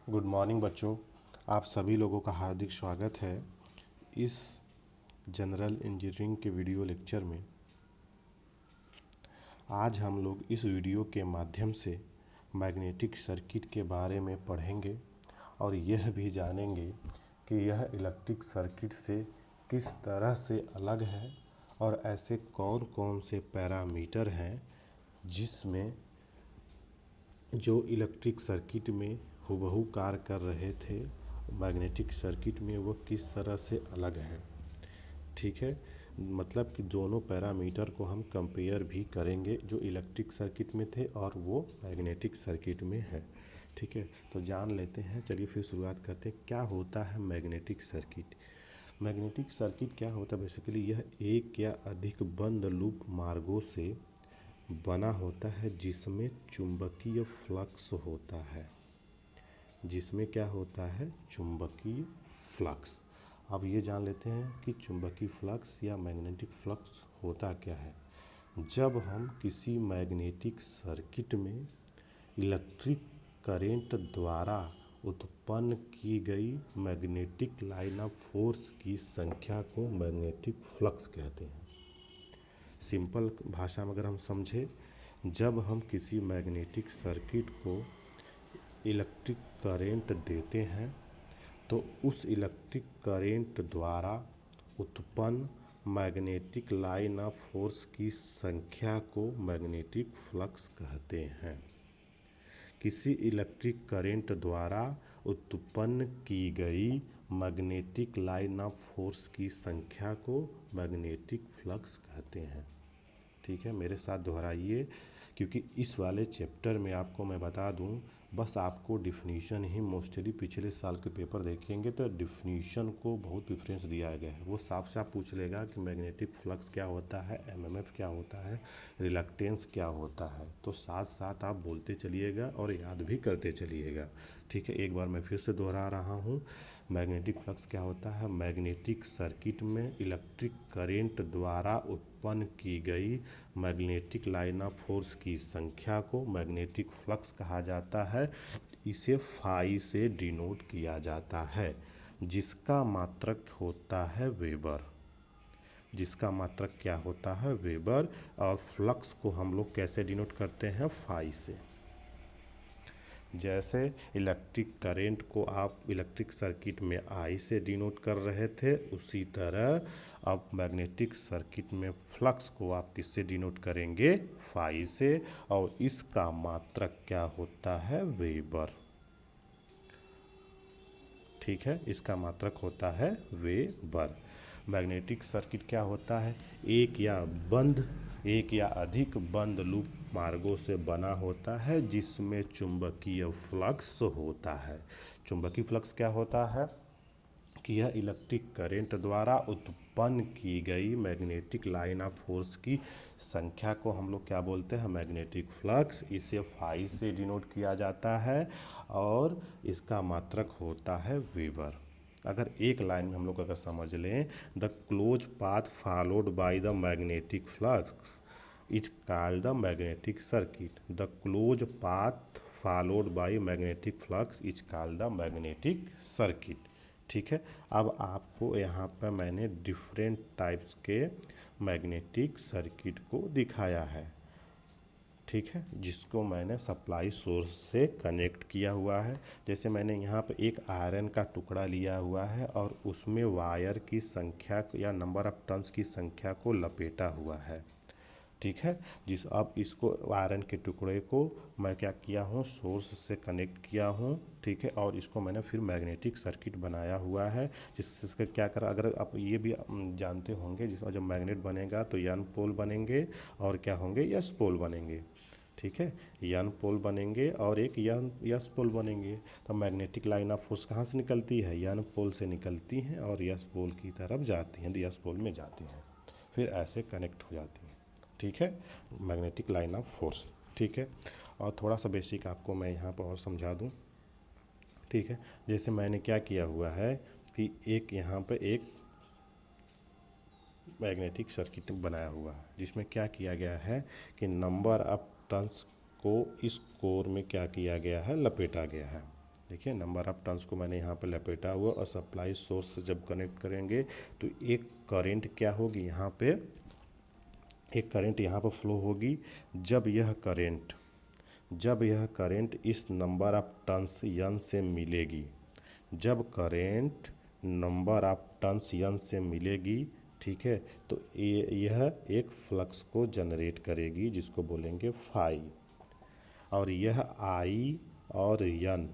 Good morning बच्चों। आप सभी लोगों का हार्दिक स्वागत है इस जनरल इंजीनियरिंग के वीडियो लेक्चर में। आज हम लोग इस वीडियो के माध्यम से मैग्नेटिक सर्किट के बारे में पढ़ेंगे और यह भी जानेंगे कि यह इलेक्ट्रिक सर्किट से किस तरह से अलग है और ऐसे कौन कौन से पैरामीटर हैं जिसमें जो इलेक्ट्रिक सर्किट में हुबहू कार्य कर रहे थे मैग्नेटिक सर्किट में वो किस तरह से अलग है। ठीक है, मतलब कि दोनों पैरामीटर को हम कंपेयर भी करेंगे जो इलेक्ट्रिक सर्किट में थे और वो मैग्नेटिक सर्किट में है। ठीक है, तो जान लेते हैं। चलिए फिर शुरुआत करते हैं। क्या होता है मैग्नेटिक सर्किट? मैग्नेटिक सर्किट क्या होता है? बेसिकली यह एक या अधिक बंद लूप मार्गों से बना होता है जिसमें चुंबकीय फ्लक्स होता है। जिसमें क्या होता है? चुंबकीय फ्लक्स। अब ये जान लेते हैं कि चुंबकीय फ्लक्स या मैग्नेटिक फ्लक्स होता क्या है। जब हम किसी मैग्नेटिक सर्किट में इलेक्ट्रिक करंट द्वारा उत्पन्न की गई मैग्नेटिक लाइन ऑफ फोर्स की संख्या को मैग्नेटिक फ्लक्स कहते हैं। सिंपल भाषा में अगर हम समझें, जब हम किसी मैग्नेटिक सर्किट को इलेक्ट्रिक करंट देते हैं तो उस इलेक्ट्रिक करंट द्वारा उत्पन्न मैग्नेटिक लाइन ऑफ फोर्स की संख्या को मैग्नेटिक फ्लक्स कहते हैं। किसी इलेक्ट्रिक करंट द्वारा उत्पन्न की गई मैग्नेटिक लाइन ऑफ फोर्स की संख्या को मैग्नेटिक फ्लक्स कहते हैं। ठीक है, मेरे साथ दोहराइए, क्योंकि इस वाले चैप्टर में आपको मैं बता दूं, बस आपको डिफिनीशन ही मोस्टली पिछले साल के पेपर देखेंगे तो डिफिनीशन को बहुत प्रेफरेंस दिया गया है। वो साफ साफ पूछ लेगा कि मैग्नेटिक फ्लक्स क्या होता है, एमएमएफ क्या होता है, रिलक्टेंस क्या होता है। तो साथ साथ आप बोलते चलिएगा और याद भी करते चलिएगा। ठीक है, एक बार मैं फिर से दोहरा रहा हूँ। मैग्नेटिक फ्लक्स क्या होता है? मैग्नेटिक सर्किट में इलेक्ट्रिक करंट द्वारा उत्पन्न की गई मैग्नेटिक लाइन ऑफ फोर्स की संख्या को मैग्नेटिक फ्लक्स कहा जाता है। इसे फाई से डिनोट किया जाता है, जिसका मात्रक होता है वेबर। जिसका मात्रक क्या होता है? वेबर। और फ्लक्स को हम लोग कैसे डिनोट करते हैं? फाई से। जैसे इलेक्ट्रिक करंट को आप इलेक्ट्रिक सर्किट में आई से डिनोट कर रहे थे, उसी तरह अब मैग्नेटिक सर्किट में फ्लक्स को आप किससे डिनोट करेंगे? फाई से। और इसका मात्रक क्या होता है? वेबर। ठीक है, इसका मात्रक होता है वेबर। मैग्नेटिक सर्किट क्या होता है? एक या अधिक बंद लूप मार्गों से बना होता है जिसमें चुंबकीय फ्लक्स होता है। चुंबकीय फ्लक्स क्या होता है कि यह इलेक्ट्रिक करंट द्वारा उत्पन्न की गई मैग्नेटिक लाइन ऑफ फोर्स की संख्या को हम लोग क्या बोलते हैं? Magnetic flux. इसे फाई से डिनोट किया जाता है और इसका मात्रक होता है वेबर। अगर एक लाइन में हम लोग अगर समझ लें, the close path followed by the magnetic flux is called the magnetic circuit. The close path followed by magnetic flux is called the magnetic circuit. ठीक है, अब आपको यहाँ पर मैंने डिफरेंट टाइप्स के मैग्नेटिक सर्किट को दिखाया है। ठीक है, जिसको मैंने सप्लाई सोर्स से कनेक्ट किया हुआ है। जैसे मैंने यहाँ पे एक आयरन का टुकड़ा लिया हुआ है और उसमें वायर की संख्या या नंबर ऑफ टर्न्स की संख्या को लपेटा हुआ है। ठीक है, अब इसको आयरन के टुकड़े को मैं क्या किया हूँ? सोर्स से कनेक्ट किया हूँ। ठीक है, और इसको मैंने फिर मैग्नेटिक सर्किट बनाया हुआ है, जिससे क्या करा, अगर आप ये भी जानते होंगे, जिसमें जब मैग्नेट बनेगा तो एन पोल बनेंगे और क्या होंगे? एस पोल बनेंगे। ठीक है, एन पोल बनेंगे और एक एस पोल बनेंगे। तो मैग्नेटिक लाइन ऑफ फोर्स कहाँ से निकलती है? एन पोल से निकलती हैं और एस पोल की तरफ जाती हैं, एस पोल में जाती हैं, फिर ऐसे कनेक्ट हो जाती हैं। ठीक है, मैग्नेटिक लाइन ऑफ फोर्स। ठीक है, और थोड़ा सा बेसिक आपको मैं यहाँ पर और समझा दूँ। ठीक है, जैसे मैंने क्या किया हुआ है कि एक यहाँ पे एक मैग्नेटिक सर्किट बनाया हुआ है, जिसमें क्या किया गया है कि नंबर ऑफ टर्न्स को इस कोर में क्या किया गया है? लपेटा गया है। देखिए नंबर ऑफ टर्न्स को मैंने यहाँ पे लपेटा हुआ, और सप्लाई सोर्स से जब कनेक्ट करेंगे तो एक करंट क्या होगी यहाँ पे, एक करंट यहाँ पर फ्लो होगी। जब यह करंट इस नंबर ऑफ टर्न्स यन से मिलेगी, जब करंट नंबर ऑफ टर्न्स यन से मिलेगी, ठीक है, तो यह एक फ्लक्स को जनरेट करेगी जिसको बोलेंगे फाई। और यह आई और यन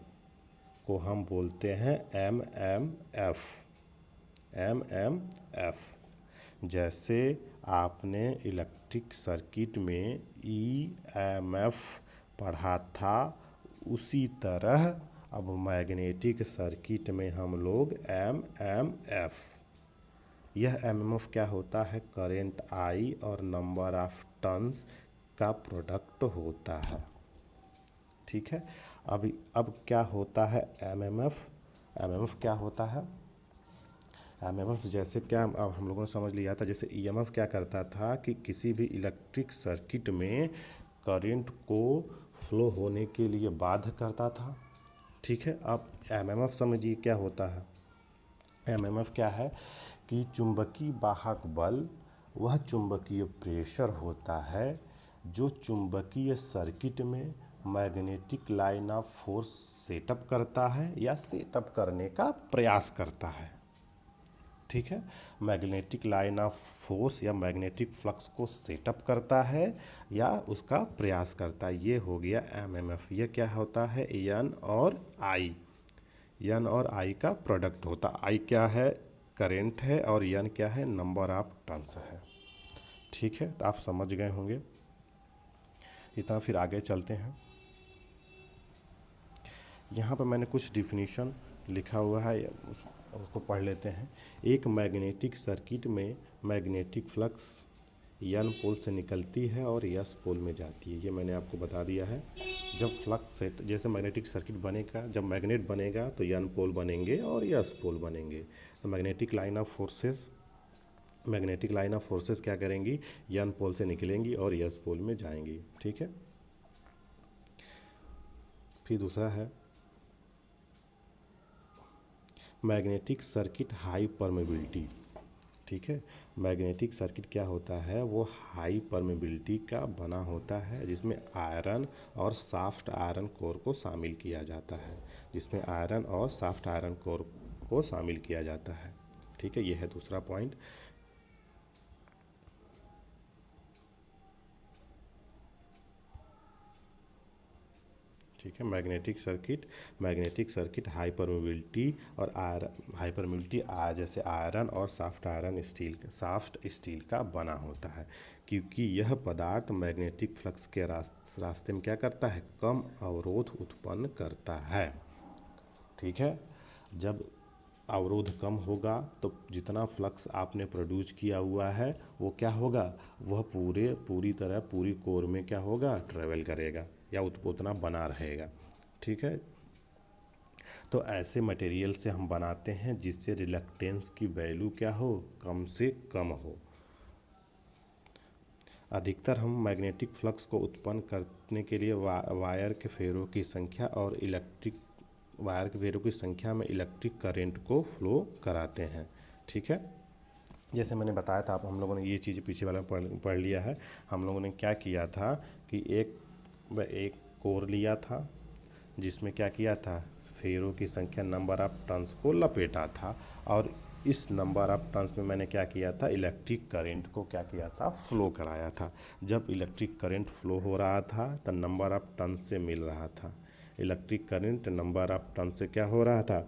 को हम बोलते हैं एम एफ। जैसे आपने इलेक्ट्रिक सर्किट में EMF पढ़ा था, उसी तरह अब मैग्नेटिक सर्किट में हम लोग MMF, यह MMF क्या होता है, करंट I और नंबर ऑफ टर्न्स का प्रोडक्ट होता है। ठीक है, अब क्या होता है MMF क्या होता है, MMF जैसे क्या अब हम लोगों ने समझ लिया था, जैसे EMF क्या करता था कि किसी भी इलेक्ट्रिक सर्किट में करंट को फ्लो होने के लिए बाध्य करता था। ठीक है, अब MMF समझिए क्या होता है। MMF क्या है कि चुंबकीय वाहक बल वह चुंबकीय प्रेशर होता है जो चुंबकीय सर्किट में magnetic line of force setup करता है या सेटअप करने का प्रयास करता है। ठीक है, मैग्नेटिक लाइन ऑफ फोर्स या मैग्नेटिक फ्लक्स को सेटअप करता है या उसका प्रयास करता है, ये हो गया MMF। ये क्या होता है, एन और आई का प्रोडक्ट होता। आई क्या है, करंट है, और एन क्या है, नंबर ऑफ टर्न्स है। ठीक है, तो आप समझ गए होंगे इतना। फिर आगे चलते हैं। यहाँ पर मैंने कुछ डिफिनीशन लिखा हुआ है, उसको पढ़ लेते हैं। एक मैग्नेटिक सर्किट में मैग्नेटिक फ्लक्स एन पोल से निकलती है और एस पोल में जाती है, ये मैंने आपको बता दिया है। जब फ्लक्स सेट, जैसे मैग्नेटिक सर्किट बनेगा, जब मैग्नेट बनेगा तो एन पोल बनेंगे और एस पोल बनेंगे। तो मैग्नेटिक लाइन ऑफ फोर्सेस क्या करेंगी, एन पोल से निकलेंगी और एस पोल में जाएंगी। ठीक है, फिर दूसरा है मैग्नेटिक सर्किट हाई परमेबिलिटी। ठीक है, मैग्नेटिक सर्किट क्या होता है, वो हाई परमेबिलिटी का बना होता है, जिसमें आयरन और सॉफ्ट आयरन कोर को शामिल किया जाता है। ठीक है, ये है दूसरा पॉइंट। ठीक है, मैग्नेटिक सर्किट हाई परमेबिलिटी जैसे आयरन और सॉफ्ट स्टील का बना होता है, क्योंकि यह पदार्थ मैग्नेटिक फ्लक्स के रास्ते में क्या करता है, कम अवरोध उत्पन्न करता है। ठीक है, जब अवरोध कम होगा तो जितना फ्लक्स आपने प्रोड्यूस किया हुआ है वो क्या होगा, वह पूरी कोर में क्या होगा, ट्रेवल करेगा या उतना बना रहेगा। ठीक है, तो ऐसे मटेरियल से हम बनाते हैं जिससे रिलक्टेंस की वैल्यू क्या हो, कम से कम हो। अधिकतर हम मैग्नेटिक फ्लक्स को उत्पन्न करने के लिए वायर के फेरों की संख्या में इलेक्ट्रिक करंट को फ्लो कराते हैं। ठीक है, जैसे मैंने बताया था, हम लोगों ने ये चीज़ पीछे वाला पढ़ लिया है। हम लोगों ने क्या किया था कि एक कोर लिया था जिसमें क्या किया था, फेरों की संख्या नंबर ऑफ टर्न्स को लपेटा था, और इस नंबर ऑफ टर्न्स में मैंने क्या किया था, इलेक्ट्रिक करंट को क्या किया था, फ्लो कराया था। जब इलेक्ट्रिक करंट फ्लो हो रहा था तो नंबर ऑफ टर्न्स से मिल रहा था, electric current number of turns से क्या हो रहा था,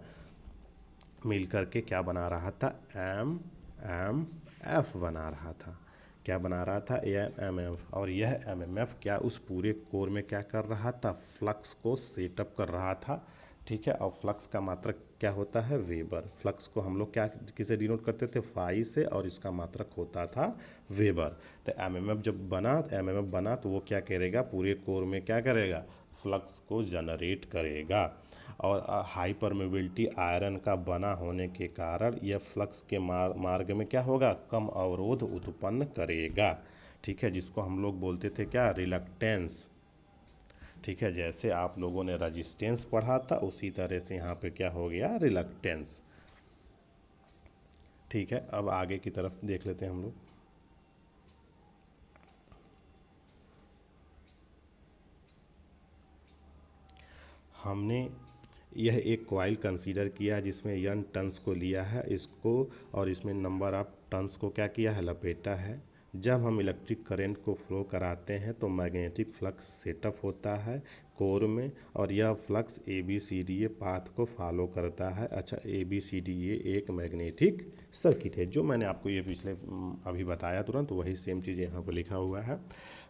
मिल करके क्या बना रहा था, MMF बना रहा था। क्या बना रहा था, MMF। और यह MMF क्या उस पूरे कोर में क्या कर रहा था, फ्लक्स को सेटअप कर रहा था। ठीक है, और फ्लक्स का मात्रक क्या होता है, वेबर। फ्लक्स को हम लोग क्या किसे डिनोट करते थे, फाई से, और इसका मात्रक होता था वेबर। तो MMF जब बना, MMF बना तो वो क्या करेगा, पूरे कोर में क्या करेगा, फ्लक्स को जनरेट करेगा। और हाई परमेबिलिटी आयरन का बना होने के कारण यह फ्लक्स के मार्ग में क्या होगा, कम अवरोध उत्पन्न करेगा। ठीक है, जिसको हम लोग बोलते थे क्या, रिलक्टेंस। ठीक है, जैसे आप लोगों ने रजिस्टेंस पढ़ा था उसी तरह से यहाँ पे क्या हो गया, रिलक्टेंस। ठीक है, अब आगे की तरफ देख लेते हैं हम लोग। हमने यह एक कॉइल कंसीडर किया जिसमें n टन्स को लिया है इसको, और इसमें नंबर ऑफ टन्स को क्या किया है, लपेटा है। जब हम इलेक्ट्रिक करंट को फ्लो कराते हैं तो मैग्नेटिक फ्लक्स सेटअप होता है कोर में, और यह फ्लक्स ABCDE पाथ को फॉलो करता है। अच्छा, ABCDE एक मैग्नेटिक सर्किट है, जो मैंने आपको ये पिछले अभी बताया तुरंत वही सेम चीज़ यहाँ पर लिखा हुआ है।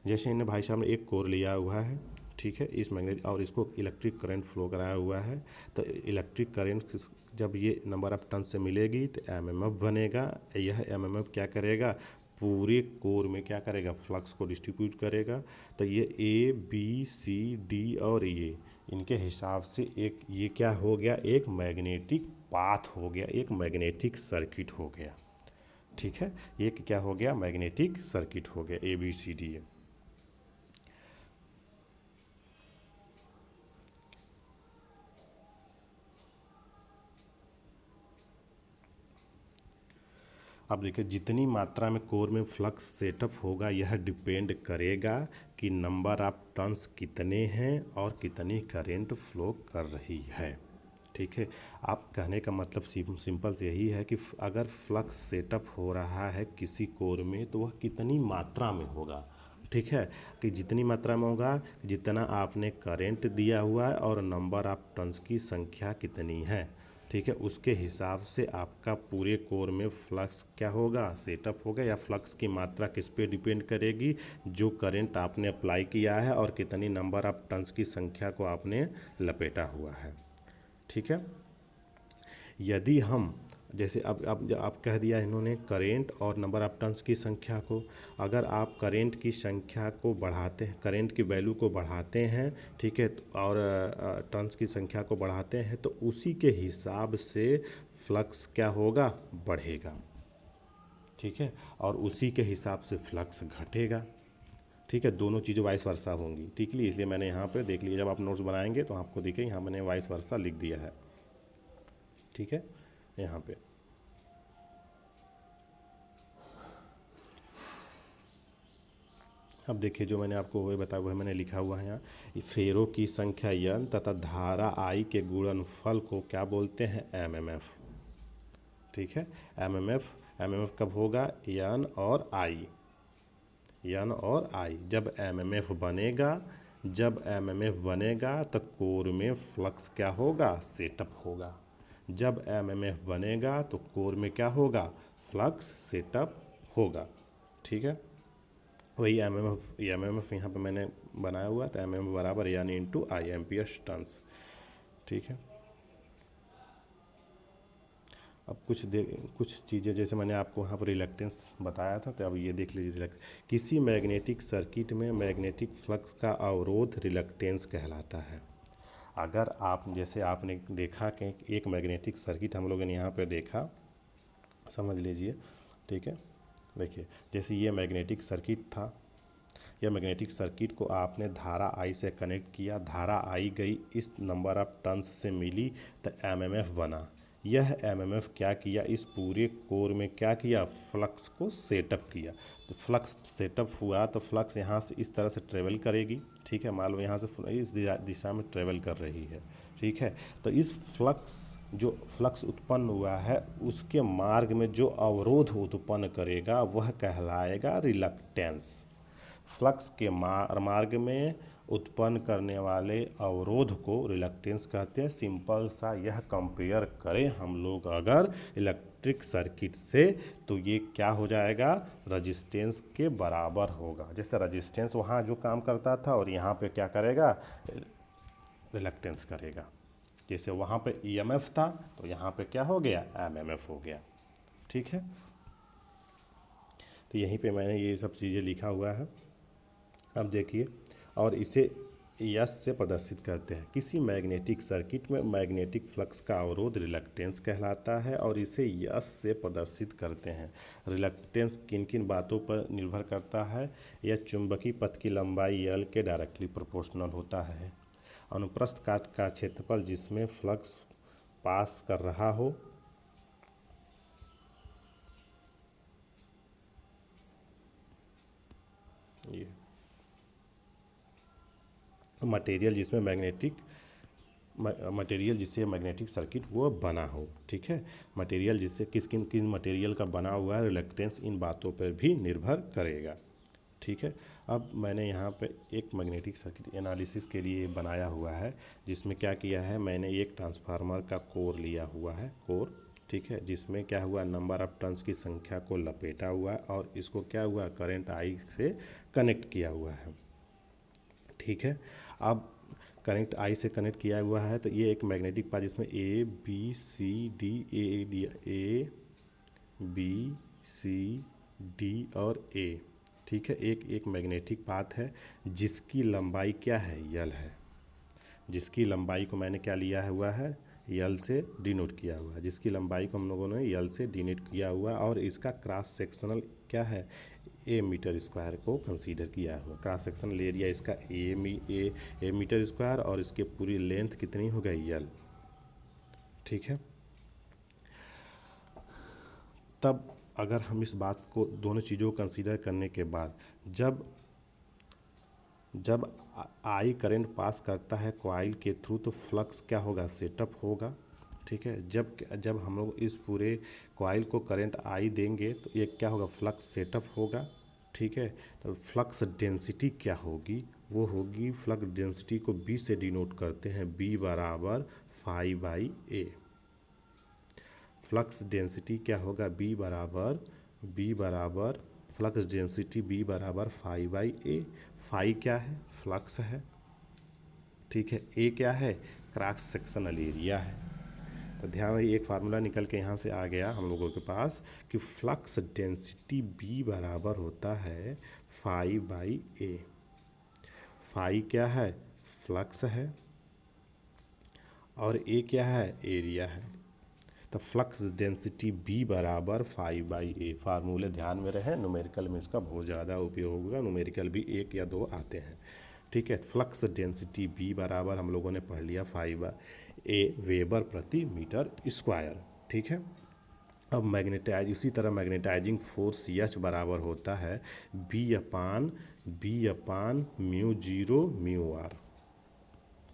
जैसे इन्हें भाई साहब ने एक कोर लिया हुआ है, ठीक है, इस मैग्नेट और इसको इलेक्ट्रिक करंट फ्लो कराया हुआ है। तो इलेक्ट्रिक करंट जब ये नंबर ऑफ टर्न से मिलेगी तो MMF बनेगा। यह MMF क्या करेगा, पूरे कोर में क्या करेगा, फ्लक्स को डिस्ट्रीब्यूट करेगा। तो ये ABCD और ये इनके हिसाब से एक ये क्या हो गया, एक मैग्नेटिक पाथ हो गया, एक मैग्नेटिक सर्किट हो गया। ठीक है, एक क्या हो गया, मैग्नेटिक सर्किट हो गया ABCD। अब देखिए, जितनी मात्रा में कोर में फ्लक्स सेटअप होगा यह डिपेंड करेगा कि नंबर ऑफ टर्न्स कितने हैं और कितनी करंट फ्लो कर रही है। ठीक है, आप कहने का मतलब सिंपल से यही है कि अगर फ्लक्स सेटअप हो रहा है किसी कोर में तो वह कितनी मात्रा में होगा। ठीक है, कि जितनी मात्रा में होगा, जितना आपने करंट दिया हुआ है और नंबर ऑफ टर्न्स की संख्या कितनी है। ठीक है, उसके हिसाब से आपका पूरे कोर में फ्लक्स क्या होगा, सेटअप होगा। या फ्लक्स की मात्रा किस पे डिपेंड करेगी, जो करंट आपने अप्लाई किया है और कितनी नंबर ऑफ टर्न्स की संख्या को आपने लपेटा हुआ है। ठीक है, यदि हम जैसे अब कह दिया इन्होंने करेंट और नंबर ऑफ टर्न्स की संख्या को, अगर आप करेंट की संख्या को बढ़ाते हैं, करेंट की वैल्यू को बढ़ाते हैं, ठीक है, और टर्न्स की संख्या को बढ़ाते हैं तो उसी के हिसाब से फ्लक्स क्या होगा, बढ़ेगा। ठीक है, और उसी के हिसाब से फ्लक्स घटेगा। ठीक है, दोनों चीज़ें वाइस वर्सा होंगी। ठीक है, इसलिए मैंने यहाँ पे देख लिया, जब आप नोट्स बनाएंगे तो आपको देखिए यहाँ मैंने वाइस वर्सा लिख दिया है। ठीक है, यहाँ पे अब देखिए, जो मैंने आपको वही बताया वह मैंने लिखा हुआ है यहाँ। फेरों की संख्या n तथा धारा I के गुणनफल को क्या बोलते हैं, MMF। ठीक है, MMF कब होगा, n और I। जब MMF बनेगा तो कोर में फ्लक्स क्या होगा, सेटअप होगा। जब MMF बनेगा तो कोर में क्या होगा, फ्लक्स सेटअप होगा। ठीक है, वही MMF यहाँ पे मैंने बनाया हुआ था, MMF बराबर n into I, amperes turns. ठीक है, अब कुछ चीज़ें जैसे मैंने आपको वहाँ पर रिलक्टेंस बताया था, तो अब ये देख लीजिए। किसी मैग्नेटिक सर्किट में मैग्नेटिक फ्लक्स का अवरोध रिलक्टेंस कहलाता है। अगर आप जैसे आपने देखा कि एक मैग्नेटिक सर्किट हम लोगों ने यहाँ पे देखा, समझ लीजिए। ठीक है, देखिए जैसे ये मैग्नेटिक सर्किट था, यह मैग्नेटिक सर्किट को आपने धारा I से कनेक्ट किया, धारा I गई इस नंबर ऑफ टर्न्स से मिली तो MMF बना। यह MMF क्या किया, इस पूरे कोर में क्या किया, फ्लक्स को सेटअप किया। तो फ्लक्स सेटअप हुआ तो फ्लक्स यहाँ से इस तरह से ट्रेवल करेगी। ठीक है, मान लो यहाँ से इस दिशा में ट्रेवल कर रही है। ठीक है, तो इस जो फ्लक्स उत्पन्न हुआ है उसके मार्ग में जो अवरोध उत्पन्न करेगा वह कहलाएगा रिलक्टेंस। फ्लक्स के मार्ग में उत्पन्न करने वाले अवरोध को रिलक्टेंस कहते हैं। सिंपल सा यह कंपेयर करें हम लोग अगर इलेक्ट्रिक सर्किट से, तो ये क्या हो जाएगा, रजिस्टेंस के बराबर होगा। जैसे रजिस्टेंस वहाँ जो काम करता था और यहाँ पे क्या करेगा, रिलक्टेंस करेगा। जैसे वहाँ पे EMF था तो यहाँ पे क्या हो गया, MMF हो गया। ठीक है, तो यहीं पे मैंने ये सब चीज़ें लिखा हुआ है। अब देखिए, और इसे यस से प्रदर्शित करते हैं। किसी मैग्नेटिक सर्किट में मैग्नेटिक फ्लक्स का अवरोध रिलक्टेंस कहलाता है और इसे यस से प्रदर्शित करते हैं। रिलक्टेंस किन किन बातों पर निर्भर करता है? यह चुंबकीय पथ की लंबाई एल के डायरेक्टली प्रोपोर्शनल होता है। अनुप्रस्थ काट का क्षेत्रफल जिसमें फ्लक्स पास कर रहा हो, ये मटेरियल जिसमें मटेरियल जिससे मैग्नेटिक सर्किट वो बना हो। ठीक है, मटेरियल जिससे किन मटेरियल का बना हुआ है, रिलक्टेंस इन बातों पर भी निर्भर करेगा। ठीक है, अब मैंने यहाँ पे एक मैग्नेटिक सर्किट एनालिसिस के लिए बनाया हुआ है, जिसमें क्या किया है, मैंने एक ट्रांसफार्मर का कोर लिया हुआ है, कोर। ठीक है, जिसमें क्या हुआ, नंबर ऑफ टर्न्स की संख्या को लपेटा हुआ है और इसको क्या हुआ, करंट आई से कनेक्ट किया हुआ है। ठीक है, अब कनेक्ट आई से कनेक्ट किया हुआ है तो ये एक मैग्नेटिक पाथ जिसमें A B C D, A B C D और ए। ठीक है, एक मैग्नेटिक पाथ है जिसकी लंबाई क्या है, यल है। जिसकी लंबाई को मैंने क्या लिया हुआ है, यल से डिनोट किया हुआ है। जिसकी लंबाई को हम लोगों ने यल से डिनोट किया हुआ और इसका क्रॉस सेक्शनल क्या है, ए मीटर स्क्वायर को कंसीडर किया हुआ। क्रॉस सेक्शनल एरिया इसका ए मीटर स्क्वायर और इसके पूरी लेंथ कितनी हो गई, यल। ठीक है, तब अगर हम इस बात को, दोनों चीज़ों को कंसीडर करने के बाद जब आई करंट पास करता है कॉइल के थ्रू तो फ्लक्स क्या होगा, सेटअप होगा। ठीक है, जब हम लोग इस पूरे कॉइल को करंट आई देंगे तो ये क्या होगा, फ्लक्स सेटअप होगा। ठीक है, तो फ्लक्स डेंसिटी क्या होगी, वो होगी, फ्लक्स डेंसिटी को बी से डिनोट करते हैं, बी बराबर phi by A. Flux density क्या होगा, बी बराबर फ्लक्स डेंसिटी बी बराबर फाई बाई ए। फाई क्या है, फ्लक्स है। ठीक है, ए क्या है, क्रॉस सेक्शनल एरिया है। तो ध्यान रखिए, एक फार्मूला निकल के यहाँ से आ गया हम लोगों के पास कि फ्लक्स डेंसिटी बी बराबर होता है फाई बाई ए। फाई क्या है, फ्लक्स है और ए क्या है, एरिया है। तो फ्लक्स डेंसिटी बी बराबर फाई बाई ए। फार्मूले ध्यान में रहे, न्यूमेरिकल में इसका बहुत ज़्यादा उपयोग होगा। न्यूमेरिकल भी 1 या 2 आते हैं। ठीक है, फ्लक्स डेंसिटी बी बराबर हम लोगों ने पढ़ लिया फाई बाई ए, वेबर प्रति मीटर स्क्वायर। ठीक है, अब इसी तरह मैग्नेटाइजिंग फोर्स एच बराबर होता है B upon mu zero mu R.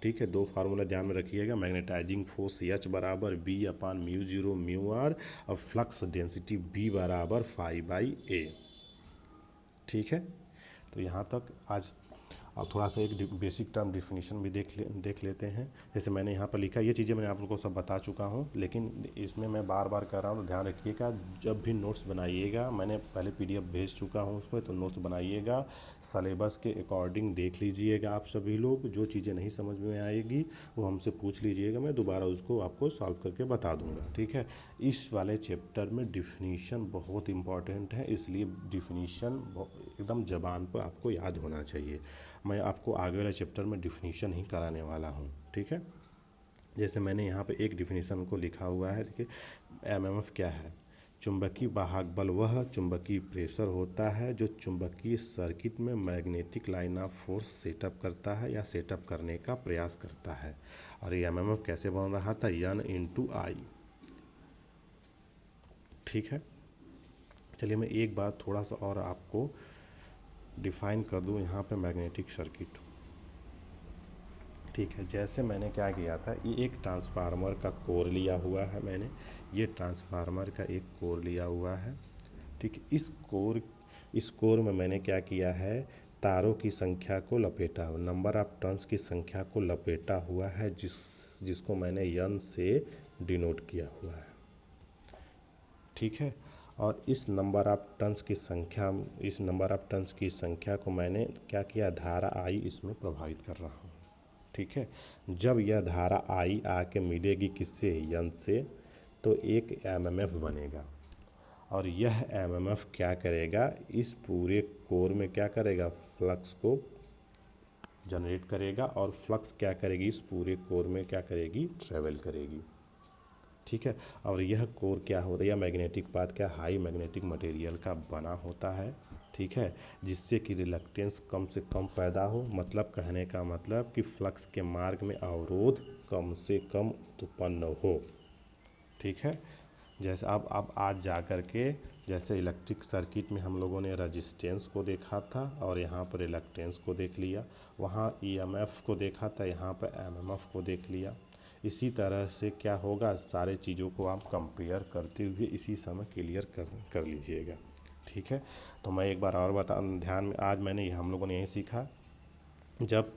ठीक है, 2 फार्मूला ध्यान में रखिएगा, मैग्नेटाइजिंग फोर्स एच बराबर B upon mu zero mu R और फ्लक्स डेंसिटी बी बराबर फाई बाई ए। ठीक है, तो यहाँ तक आज। अब थोड़ा सा एक बेसिक टर्म डिफिनीशन भी देख लेते हैं। जैसे मैंने यहाँ पर लिखा, ये चीज़ें मैंने आप लोगों को सब बता चुका हूँ, लेकिन इसमें मैं बार बार कर रहा हूँ, तो ध्यान रखिएगा। जब भी नोट्स बनाइएगा, मैंने पहले पीडीएफ भेज चुका हूँ उसमें, तो नोट्स बनाइएगा, सिलेबस के अकॉर्डिंग देख लीजिएगा। आप सभी लोग जो चीज़ें नहीं समझ में आएगी वो हमसे पूछ लीजिएगा, मैं दोबारा उसको आपको सॉल्व करके बता दूँगा। ठीक है, इस वाले चैप्टर में डिफिनीशन बहुत इंपॉर्टेंट है, इसलिए डिफिनीशन एकदम ज़बान पर आपको याद होना चाहिए। मैं आपको आगे वाले चैप्टर में डिफिनीशन ही कराने वाला हूँ। ठीक है, जैसे मैंने यहाँ पे एक डिफिनीशन को लिखा हुआ है। देखिए, एमएमएफ क्या है, चुंबकीय वाहक बल वह चुंबकीय प्रेशर होता है जो चुंबकीय सर्किट में magnetic line of force setup करता है या सेटअप करने का प्रयास करता है। और ये एमएमएफ कैसे बन रहा था, N × I। ठीक है, चलिए मैं एक बार थोड़ा सा और आपको डिफाइन कर दूं यहाँ पे मैग्नेटिक सर्किट। ठीक है, जैसे मैंने क्या किया था, ये एक ट्रांसफार्मर का कोर लिया हुआ है मैंने, ये ट्रांसफार्मर का एक कोर लिया हुआ है। ठीक है, इस कोर में मैंने क्या किया है, तारों की संख्या को लपेटा हुआ, नंबर ऑफ टर्न्स की संख्या को लपेटा हुआ है, जिसको मैंने N से डिनोट किया हुआ है। ठीक है, और इस नंबर ऑफ टर्न्स की संख्या को मैंने क्या किया, धारा आई इसमें प्रभावित कर रहा हूँ। ठीक है, जब यह धारा आई आके मिलेगी किससे, N से, तो एक एमएमएफ बनेगा और यह एमएमएफ क्या करेगा, इस पूरे कोर में क्या करेगा, फ्लक्स को जनरेट करेगा और फ्लक्स क्या करेगी, इस पूरे कोर में क्या करेगी, ट्रेवल करेगी। ठीक है, और यह कोर क्या होता है, यह मैग्नेटिक पाथ क्या हाई मैग्नेटिक मटेरियल का बना होता है। ठीक है, जिससे कि रिलक्टेंस कम से कम पैदा हो, मतलब कहने का मतलब कि फ्लक्स के मार्ग में अवरोध कम से कम उत्पन्न हो। ठीक है, जैसे अब आज जा कर के जैसे इलेक्ट्रिक सर्किट में हम लोगों ने रजिस्टेंस को देखा था और यहाँ पर रिलक्टेंस को देख लिया, वहाँ ईएमएफ को देखा था, यहाँ पर एमएमएफ को देख लिया। इसी तरह से क्या होगा, सारे चीज़ों को आप कंपेयर करते हुए इसी समय क्लियर कर लीजिएगा। ठीक है, तो मैं एक बार और ध्यान में आज मैंने हम लोगों ने यही सीखा, जब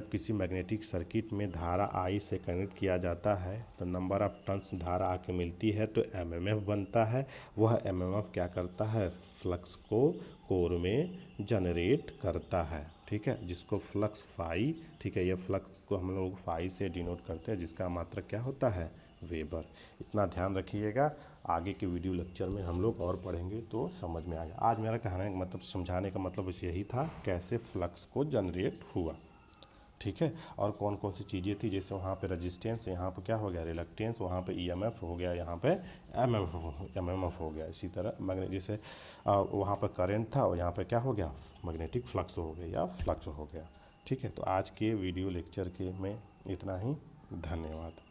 किसी मैग्नेटिक सर्किट में धारा आई से कनेक्ट किया जाता है तो नंबर ऑफ टर्न्स धारा आके मिलती है तो एमएमएफ बनता है। वह एमएमएफ क्या करता है, फ्लक्स को कोर में जनरेट करता है। ठीक है, जिसको फ्लक्स फाई, ठीक है, यह फ्लक्स को हम लोग फाई से डिनोट करते हैं, जिसका मात्रक क्या होता है, वेबर। इतना ध्यान रखिएगा, आगे के वीडियो लेक्चर में हम लोग और पढ़ेंगे तो समझ में आएगा। आज मेरा कहने का मतलब, समझाने का मतलब बस यही था, कैसे फ्लक्स को जनरेट हुआ। ठीक है, और कौन कौन सी चीज़ें थी, जैसे वहाँ पे रेजिस्टेंस, यहाँ पे क्या हो गया, रिलक्टेंस, वहाँ पे ईएमएफ हो गया, यहाँ पे एमएमएफ हो गया। इसी तरह जैसे वहाँ पे करंट था और यहाँ पे क्या हो गया, मैग्नेटिक फ्लक्स हो गया या फ्लक्स हो गया। ठीक है, तो आज के वीडियो लेक्चर के में इतना ही। धन्यवाद।